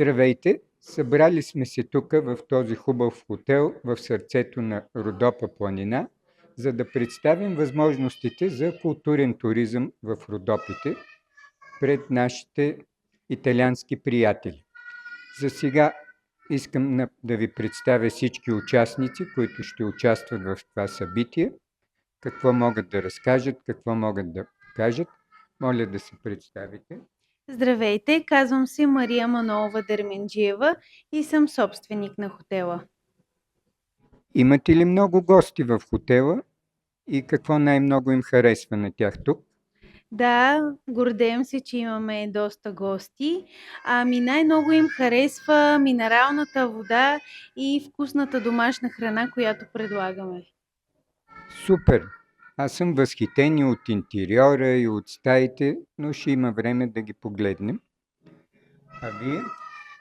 Здравейте! Събрали сме се тук в този хубав хотел в сърцето на Родопа планина, за да представим възможностите за културен туризъм в Родопите пред нашите италиански приятели. За сега искам да ви представя всички участници, които ще участват в това събитие, какво могат да разкажат, какво могат да кажат. Моля да се представите. Здравейте, казвам се Мария Манолова Дерменджиева и съм собственик на хотела. Имате ли много гости в хотела и какво най-много им харесва на тях тук? Да, гордеем се, че имаме доста гости. Най-много им харесва минералната вода и вкусната домашна храна, която предлагаме. Супер! Аз съм възхитен и от интериора, и от стаите, но ще има време да ги погледнем. А вие?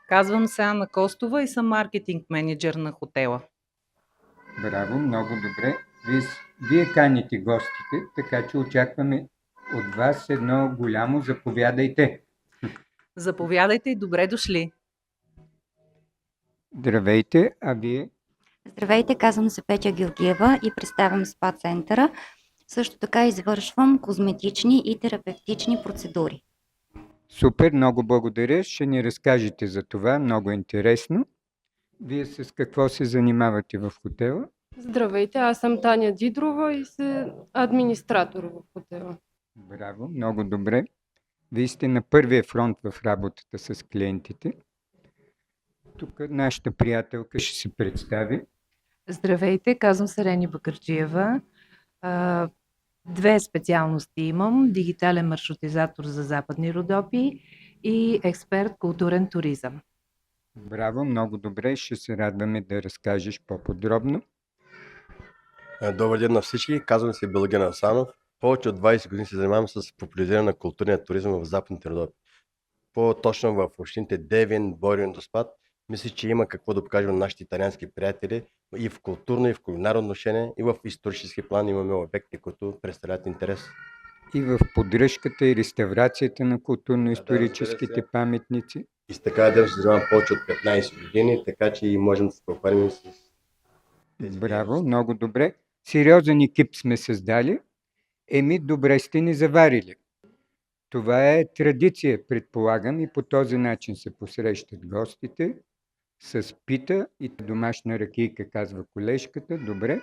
Казвам се Анна Костова и съм маркетинг менеджер на хотела. Браво, много добре. Вие каните гостите, така че очакваме от вас едно голямо заповядайте. Заповядайте и добре дошли. Здравейте, а вие? Здравейте, казвам се Петя Георгиева и представям СПА центъра. Също така извършвам козметични и терапевтични процедури. Супер, много благодаря. Ще ни разкажете за това, много интересно. Вие с какво се занимавате в хотела? Здравейте, аз съм Таня Дидрова и съм администратор в хотела. Браво, много добре. Вие сте на първия фронт в работата с клиентите. Тук нашата приятелка ще се представи. Здравейте, казвам се Рени Бакърджиева. Две специалности имам. Дигитален маршрутизатор за Западни Родопи и експерт културен туризъм. Браво, много добре. Ще се радваме да разкажеш по-подробно. Добър ден на всички. Казвам се Белгин Асанов. Повече от 20 години се занимавам с популяризиране на културния туризъм в Западните Родопи. По-точно в общините Девин, Борино, Доспат. Мисля, че има какво да покажем на нашите италиански приятели и в културно, и в кулинарно отношение, и в исторически план имаме обекти, които представляват интерес. И в поддръжката и реставрацията на културно-историческите паметници. И с така да се занимавам повече от 15 години, така че и можем да се похвалим с тези. Браво, много добре. Сериозен екип сме създали. Добре сте ни заварили. Това е традиция, предполагам, и по този начин се посрещат гостите с пита и домашна ракийка, казва колежката. Добре.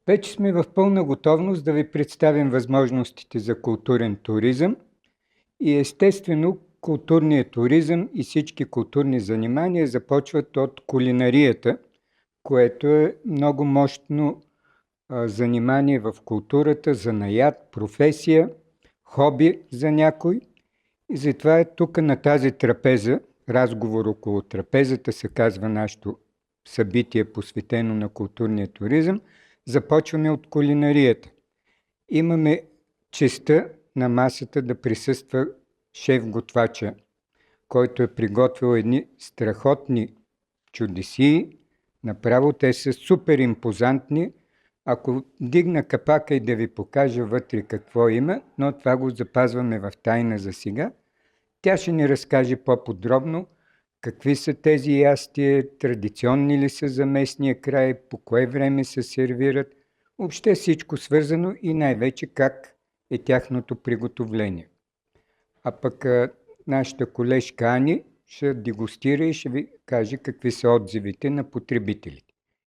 Вече сме в пълна готовност да ви представим възможностите за културен туризъм и естествено културният туризъм и всички културни занимания започват от кулинарията, което е много мощно занимание в културата, занаят, професия, хоби за някой. И затова е тук на тази трапеза, разговор около трапезата се казва нашето събитие, посветено на културния туризъм. Започваме от кулинарията. Имаме честта на масата да присъства шеф-готвача, който е приготвил едни страхотни чудесии. Направо те са супер импозантни. Ако дигна капака и да ви покажа вътре какво има, но това го запазваме в тайна за сега, тя ще ни разкаже по-подробно какви са тези ястия, традиционни ли са за местния край, по кое време се сервират, въобще всичко свързано и най-вече как е тяхното приготовление. А пък нашата колежка Ани ще дегустира и ще ви каже какви са отзивите на потребителите.